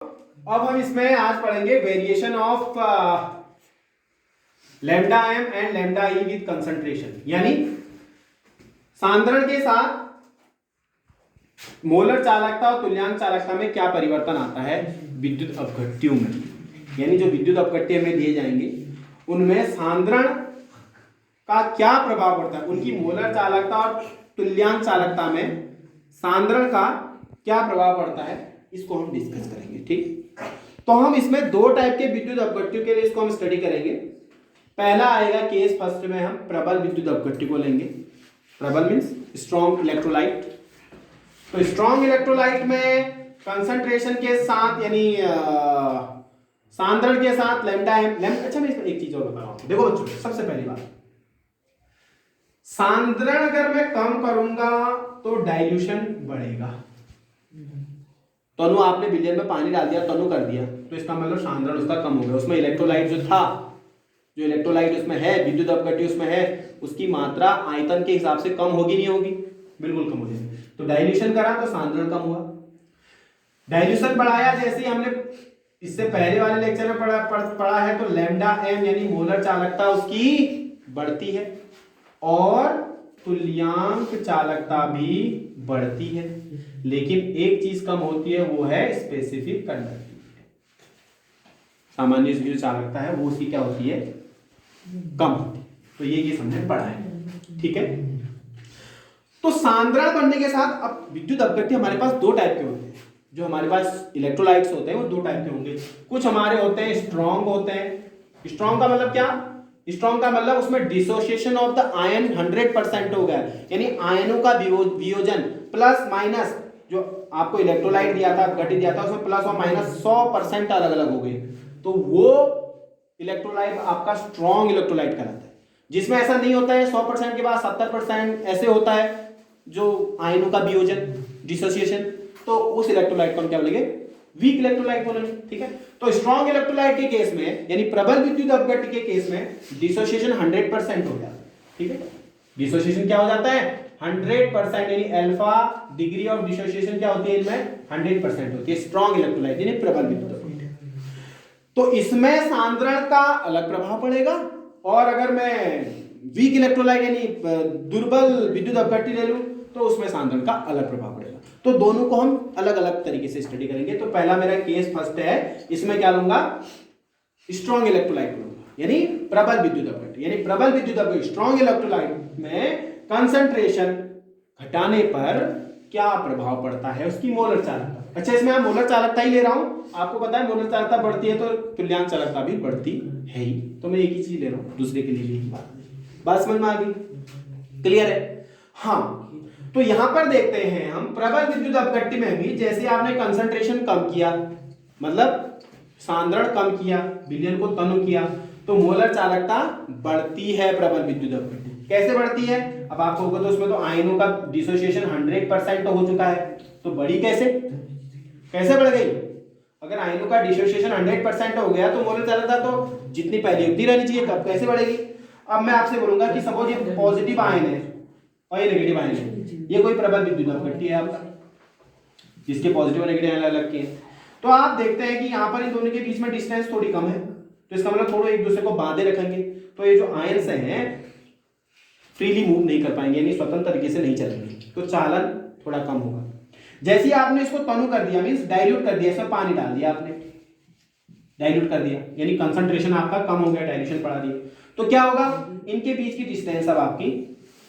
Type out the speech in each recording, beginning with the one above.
अब हम इसमें आज पढ़ेंगे variation of lambda m and lambda e with concentration, यानी सांद्रण के साथ मोलर चालकता और तुल्यांक चालकता में क्या परिवर्तन आता है विद्युत अपघट्यों में। यानी जो विद्युत अपघट्य हमें दिए जाएंगे उनमें सांद्रण का क्या प्रभाव पड़ता है, उनकी मोलर चालकता और तुल्यांक चालकता में सांद्रण का क्या प्रभाव पड़ता है, इसको हम डिस्कस करेंगे। ठीक, तो हम इसमें दो टाइप के विद्युत अपघट्यों के लिए इसको हम स्टडी करेंगे। पहला आएगा केस फर्स्ट में हम प्रबल विद्युत अपघट्य को लेंगे। प्रबल मींस स्ट्रॉन्ग इलेक्ट्रोलाइट। तो स्ट्रॉन्ग इलेक्ट्रोलाइट में कंसंट्रेशन के साथ यानी सांद्रण के साथ लैम्डा एम। अच्छा, मैं इसमें एक चीज और बता रहा हूं। देखो बच्चों, सबसे पहली बात, सांद्रण अगर मैं कम करूंगा तो डाइल्यूशन बढ़ेगा। तनु आपने बिलियन में पानी डाल दिया, तनु कर दिया, तो इसका मतलब सांद्रण उसका कम हो गया। उसमें इलेक्ट्रोलाइट जो था, जो इलेक्ट्रोलाइट उसमें है, विद्युत अपघट्य उसमें है, उसकी मात्रा आयतन के हिसाब से कम होगी नहीं होगी? बिल्कुल कम हो जाएगी। तो डाइल्यूशन करा तो सांद्रण कम हुआ। डाइल्यूशन बढ़ाया, जैसे हमने इससे पहले वाले लेक्चर में पढ़ा है, तो लैम्डा एम यानी मोलर चालकता उसकी बढ़ती है और तुल्यांक चालकता भी बढ़ती है, लेकिन एक चीज कम होती है, वो है स्पेसिफिक कंडक्टिविटी। सामान्य जो चालकता है वो उसकी क्या होती है, कम होती है। तो ये हमने पढ़ा है। ठीक है, तो सांद्रण बढ़ने के साथ अब विद्युत अपघट्य हमारे पास दो टाइप के होते हैं। जो हमारे पास इलेक्ट्रोलाइट्स होते हैं वो दो टाइप के होंगे। कुछ हमारे होते हैं स्ट्रॉन्ग होते हैं। स्ट्रॉन्ग का मतलब क्या? स्ट्रॉन्ग का मतलब उसमें डिसोसिएशन ऑफ द आयन 100% हो गया, यानी आयनों का वियोजन प्लस माइनस, जो आपको इलेक्ट्रोलाइट दिया था, अपघट्य दिया था, उसमें प्लस और माइनस 100% अलग अलग हो गए, तो वो इलेक्ट्रोलाइट आपका स्ट्रॉन्ग इलेक्ट्रोलाइट कहलाता है। जिसमें ऐसा नहीं होता है, 100% के बाद 70% ऐसे होता है जो आयनों का वियोजन, डिसोसिएशन, तो उस इलेक्ट्रोलाइट को हम क्या बोलेंगे, वीक इलेक्ट्रोलाइट बोलेंगे। ठीक है, तो स्ट्रॉन्ग इलेक्ट्रोलाइट के केस में यानी प्रबल विद्युत अपघट्य के केस में डिसोसिएशन 100% हो जाता है। ठीक है, डिसोसिएशन क्या हो जाता है, 100%, यानी अल्फा डिग्री ऑफ डिसोसिएशन क्या होती है इनमें, 100% होती है स्ट्रॉन्ग इलेक्ट्रोलाइट यानी प्रबल विद्युत अपघट्य। तो इसमें सांद्रण का अलग प्रभाव पड़ेगा, और अगर मैं वीक इलेक्ट्रोलाइट यानी दुर्बल विद्युत अपघट्य ले लूं तो उसमें सांद्रण का अलग प्रभाव पड़ेगा। तो दोनों को हम अलग अलग तरीके से स्टडी करेंगे। तो पहला मेरा केस फर्स्ट है, इसमें क्या लूंगा, स्ट्रॉन्ग इलेक्ट्रोलाइट लूंगा, यानी प्रबल विद्युत अपघट्य। यानी प्रबल विद्युत अपघट्य स्ट्रॉन्ग इलेक्ट्रोलाइट में कंसंट्रेशन घटाने पर क्या प्रभाव पड़ता है उसकी मोलर चालकता। अच्छा, इसमें मैं मोलर चालकता ही ले रहा हूं, आपको पता है मोलर चालकता बढ़ती है तो तुल्यांक चालकता भी बढ़ती है ही, तो मैं एक ही चीज ले रहा हूं, दूसरे के लिए भी बात समझ में आ गई? क्लियर है? हाँ, तो यहां पर देखते हैं हम प्रबल विद्युत अपघट्य में भी जैसे आपने कंसंट्रेशन कम किया, मतलब सांद्रण कम किया, विलयन को तनु किया, तो मोलर चालकता बढ़ती है प्रबल विद्युत अपघट्य। कैसे बढ़ती है? अब आपको होगा तो उसमें तो आयनों का डिसोसिएशन 100% तो हो चुका है, तो बढ़ी कैसे बढ़ गई? अगर आयनों का डिसोसिएशन 100% हो गया तो मोलर चालकता तो जितनी पहले उतनी रहनी चाहिए, कब कैसे बढ़ेगी? अब मैं आपसे बोलूंगा कि सपोज ये पॉजिटिव आयन है और ये नेगेटिव आयन है, ये कोई प्रबल विद्युत अपघट्य है आपका, जिसके पॉजिटिव और नेगेटिव आयन अलग के हैं। तो आप देखते हैं कि यहाँ पर इन दोनों के बीच में डिस्टेंस थोड़ी कम है, तो इसका मतलब थोड़ा एक दूसरे को बांधे रखेंगे, तो ये जो आयन्स हैं फ्रीली मूव नहीं कर पाएंगे, यानी स्वतंत्र तरीके से नहीं चलेंगे, तो चालन थोड़ा कम होगा। जैसे ही आपने इसको तनु कर दिया, मींस डाइल्यूट कर दिया, इसमें पानी डाल दिया आपने, डाइल्यूट कर दिया, यानी कंसंट्रेशन आपका कम हो गया, डाइल्यूशन बढ़ा दिया, तो क्या होगा, इनके बीच की डिस्टेंस अब आपकी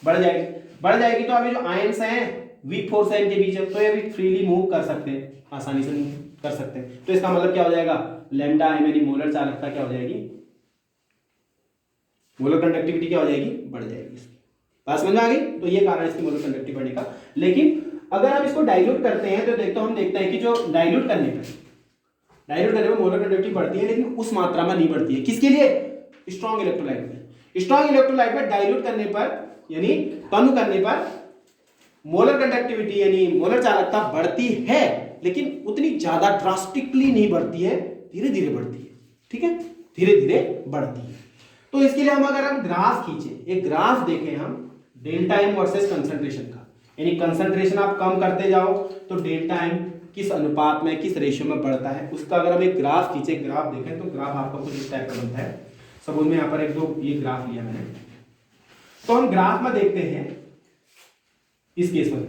बढ़ जाएगी। तो अभी जो आयन्स हैं वीक फोर्स है इनके बीच, तो ये भी फ्रीली मूव कर सकते हैं, आसानी से मूव कर सकते हैं। तो इसका मतलब क्या हो जाएगा, लैम्डा एम यानी मोलर चालकता क्या हो जाएगी, मोलर कंडक्टिविटी क्या हो जाएगी, बढ़ जाएगी। बात समझ में आ गई? तो ये कारण है इसकी मोलर कंडक्टिविटी बढ़ने का। लेकिन अगर हम इसको डाइल्यूट करते हैं तो हम देखते हैं कि जो डाइल्यूट करने पर मोलर कंडक्टिविटी बढ़ती है, लेकिन उस मात्रा में नहीं बढ़ती है। किसके लिए? स्ट्रॉन्ग इलेक्ट्रोलाइट में। स्ट्रॉन्ग इलेक्ट्रोलाइट में डाइल्यूट करने पर यानी तनु करने पर मोलर कंडक्टिविटी यानी मोलर चालकता बढ़ती है, लेकिन उतनी ज्यादा ड्रास्टिकली नहीं बढ़ती है, धीरे धीरे बढ़ती है। ठीक है, धीरे धीरे बढ़ती है। तो इसके लिए अगर हम ग्राफ खींचे, एक ग्राफ देखें हम डेल्टा एम वर्सेस कंसंट्रेशन का, यानी कंसंट्रेशन आप कम करते जाओ तो डेल्टा एम किस अनुपात में, किस रेशियो में बढ़ता है, उसका अगर हम एक ग्राफ खींचे, ग्राफ देखें तो ग्राफ आपका कुछ इस टाइप का बनता है। सपोज में यहाँ पर एक दो ये ग्राफ लिया मैंने, तो हम ग्राफ में देखते हैं इस केस में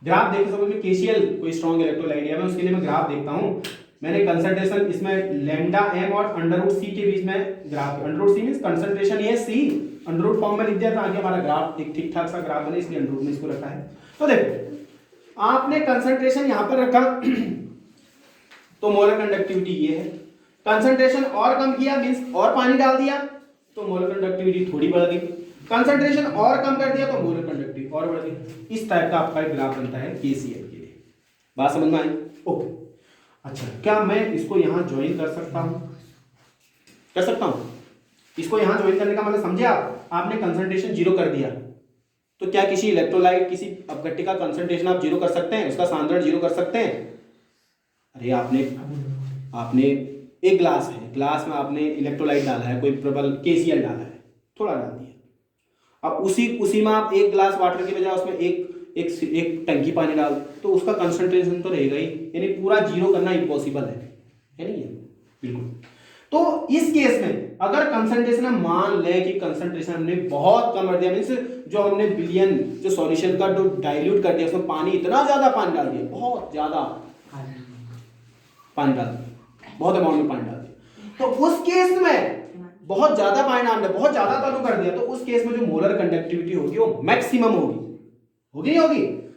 ग्राफ देखते सपोज में केसीएल कोई स्ट्रॉन्ग इलेक्ट्रोलाइट है, मैं उसके लिए मैं ग्राफ देखता हूँ। मैंने कंसंट्रेशन इसमें लैम्डा एम और अंडर रूट सी के बीच में ग्राफ, अंडर रूट सी मींस कंसंट्रेशन ये सी अंडर रूट फॉर्म में लिख दिया ताकि हमारा ग्राफ एक ठीक ठाक सा ग्राफ बने, इसलिए अंडर रूट में इसको रखा है। तो देखो आपने कंसंट्रेशन यहां पर रखा तो मोलर कंडक्टिविटी ये है, कंसंट्रेशन और कम किया मींस और पानी डाल दिया तो मोलर कंडक्टिविटी थोड़ी बढ़ गई, कंसंट्रेशन और कम कर दिया तो मोलर कंडक्टिविटी और बढ़ गई। इस टाइप का आपका एक ग्राफ बनता है केसीएल के लिए। बात समझ में आई? ओके। अच्छा, क्या मैं इसको यहां ज्वाइन कर सकता हूं? कर सकता हूं। इसको यहां ज्वाइन करने का मतलब समझे आप, आपने कंसंट्रेशन जीरो कर दिया तो क्या किसी इलेक्ट्रोलाइट, किसी अपघट्य का कंसंट्रेशन आप जीरो कर सकते हैं, उसका सांद्रण जीरो कर सकते हैं? अरे आपने एक ग्लास है, ग्लास में आपने इलेक्ट्रोलाइट डाला है, कोई प्रबल केसीएल डाला है, थोड़ा डाल दिया, अब उसी में आप एक ग्लास वाटर के बजाय उसमें एक टंकी पानी डाल तो उसका कंसंट्रेशन तो रहेगा ही, यानी पूरा जीरो करना इम्पॉसिबल है नहीं है? बिल्कुल। तो इस केस में अगर कंसंट्रेशन हम मान लें कि कंसंट्रेशन हमने बहुत कम कर दिया, मींस जो हमने बिलियन जो सॉल्यूशन का जो डाइल्यूट कर दिया, उसमें पानी इतना ज्यादा पानी डाल दिया, बहुत ज्यादा पानी डाल दिया, बहुत अमाउंट में पानी डाल दिया, तो उस केस में बहुत ज्यादा पानी डाल दिया, बहुत ज्यादा चालू कर दिया, तो उस केस में जो मोलर कंडक्टिविटी होगी वो मैक्सिमम होगी।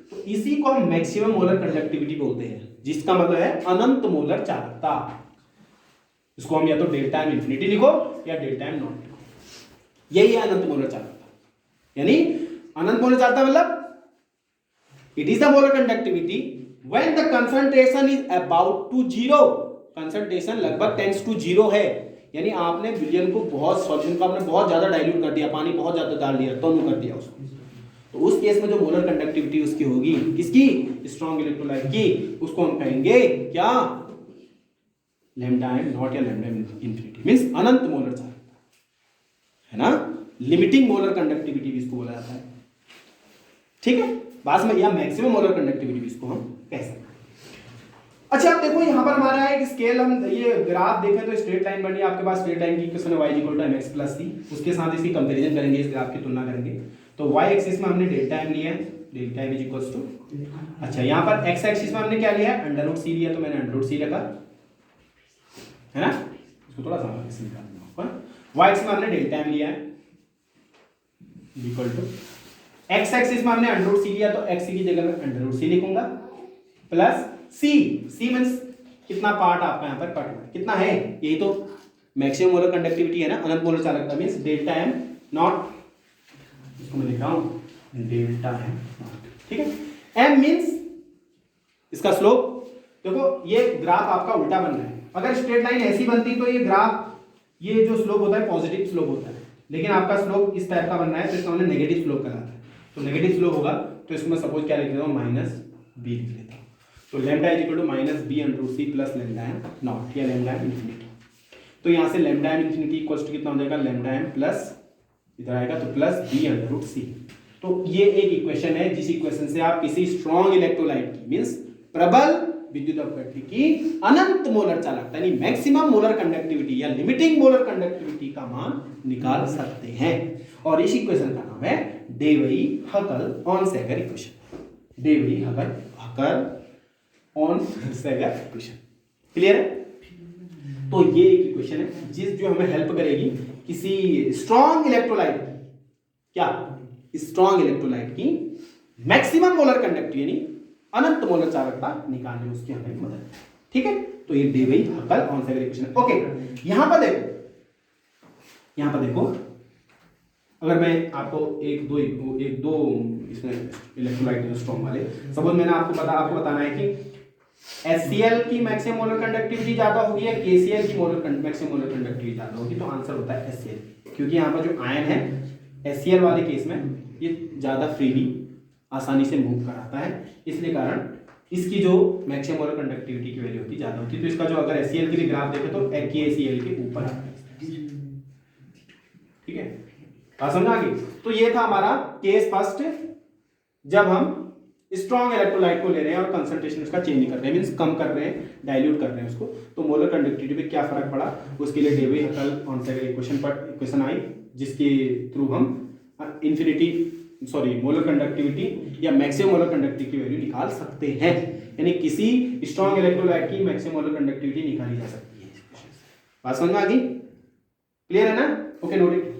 तो इसी को हम मैक्सिमम मोलर कंडक्टिविटी बोलते हैं, जिसका मतलब है अनंत मोलर चालकता। इसको हम या तो डेल्टा एम इंफिनिटी लिखो या डेल्टा एम नॉट लिखो, यही है अनंत मोलर चालकता। यानी अनंत मोलर चालकता मतलब it is the molar conductivity when the concentration is about to zero. Concentration लगभग टेंड्स टू जीरो है, यानी आपने बिलियन को बहुत सॉल्यूशन को आपने बहुत ज्यादा डाइल्यूट कर दिया, पानी बहुत ज्यादा डाल दिया, टोन कर दिया उसको, तो उस केस में जो मोलर कंडक्टिविटी उसकी होगी, किसकी? स्ट्रॉन्ग इलेक्ट्रोलाइट की, उसको हम कहेंगे क्या? लैम्डा एम नॉट या लैम्डा एम इंफिनिटी, मींस अनंत मोलर चालकता है ना, लिमिटिंग मोलर कंडक्टिविटी भी इसको बोला जाता है। ठीक है, बाद में या मैक्सिमम मोलर कंडक्टिविटी भी इसको हम कह सकते हैं। अच्छा आप देखो यहां पर हमारा एक स्केल, हम ये ग्राफ देखें तो स्ट्रेट लाइन बनी है आपके पास, स्ट्रेट लाइन की इक्वेशन है y mx + c, उसके साथ इसकी कंपैरिजन करेंगे, इस ग्राफ की तुलना करेंगे। तो y एक्सिस में हमने डेल्टा m लिया है, डेल्टा m इक्वल्स टू, अच्छा यहां पर x एक्सिस में हमने क्या लिया है? अंडर रूट c लिया, तो मैंने अंडर रूट c रखा है ना, इसको थोड़ा सा इससे निकाल दूंगा। y एक्सिस में हमने डेल्टा m लिया है इक्वल टू, x एक्सिस में हमने अंडर रूट c लिया, तो x की जगह में अंडर रूट c लिखूंगा प्लस c मींस कितना पार्ट आपका यहां पर कट, कितना है? यही तो मैक्सिमम मोलर कंडक्टिविटी है ना, अनंत मोलर चालकता मींस डेल्टा m नॉट, इसको मैं लिख रहा हूं डेल्टा m नॉट। ठीक है, m मींस इसका स्लोप। देखो ये ग्राफ आपका उल्टा बन रहा है, अगर स्ट्रेट लाइन ऐसी बनती तो ये ग्राफ, ये जो स्लोप होता है पॉजिटिव स्लोप होता है, लेकिन आपका स्लोप इस टाइप का बन रहा है, तो इसका हमने नेगेटिव स्लोप कहलाता है। तो नेगेटिव स्लोप होगा तो इसमें सपोज क्या लिख देता हूं? -b लिख लेता हूं। तो lambda is equal to -b under root c plus lambda m not या लैम्डा एम इंफिनिटी। तो यहां से lambda m infinity equals to कितना हो जाएगा? लैम्डा एम प्लस इधर आएगा तो plus b under root c। तो ये एक इक्वेशन है, जिस इक्वेशन से आप किसी स्ट्रॉन्ग इलेक्ट्रोलाइट की मींस प्रबल विद्युत अपघट्य की अनंत मोलर चालकता यानी मैक्सिमम मोलर कंडक्टिविटी या लिमिटिंग मोलर कंडक्टिविटी का मान निकाल सकते हैं। और इस इक्वेशन का नाम है डेवई-हकल-ऑन-सैगर इक्वेशन। डेवई-हकल ऑन-सैगर इक्वेशन। क्लियर है? तो ये एक इक्वेशन है जो हमें हेल्प करेगी किसी स्ट्रॉन्ग इलेक्ट्रोलाइट, क्या स्ट्रॉन्ग इलेक्ट्रोलाइट की मैक्सिमम मोलर कंडक्टिविटी यानी अनंत मोलर चालकता निकालने में उसकी हमें मदद। ठीक है, तो ये डेवई-हकल-ऑन-सैगर इक्वेशन। ओके, यहां पर देखो अगर मैं आपको एक दो इसमें इलेक्ट्रोलाइट स्ट्रॉन्ग वाले, सपोज मैंने आपको बताना है कि HCl की मैक्सिमम मोलर कंडक्टिविटी ज्यादा होगी या KCl की मैक्सिमम मोलर कंडक्टिविटी ज्यादा होगी, तो आंसर होता है HCl, क्योंकि यहाँ पर जो आयन है HCl वाले केस में ये ज्यादा फ्रीली आसानी से मूव कराता है, इसलिए कारण इसकी जो मैक्सिमम मोलर कंडक्टिविटी की वैल्यू होती ज्यादा होती है। तो इसका जो अगर HCl के लिए ग्राफ देखे तो KCl के ऊपर आता है। ठीक है, बात समझ आ गई? तो ये था हमारा केस फर्स्ट, जब हम स्ट्रॉन्ग इलेक्ट्रोलाइट को ले रहे हैं और कंसंट्रेशन उसका चेंज नहीं कर रहे हैं, मीन्स कम कर रहे हैं, डाइल्यूट कर रहे हैं उसको, तो मोलर कंडक्टिविटी पे क्या फर्क पड़ा, उसके लिए डेवी हकल इक्वेशन आई, जिसके थ्रू हम मोलर कंडक्टिविटी या मैक्सिमम मोलर कंडक्टिविटी की वैल्यू निकाल सकते हैं, यानी किसी स्ट्रॉन्ग इलेक्ट्रोलाइट की मैक्सिमम मोलर कंडक्टिविटी निकाली जा सकती है। बात समझ में आ गई? क्लियर है ना? Okay, note it.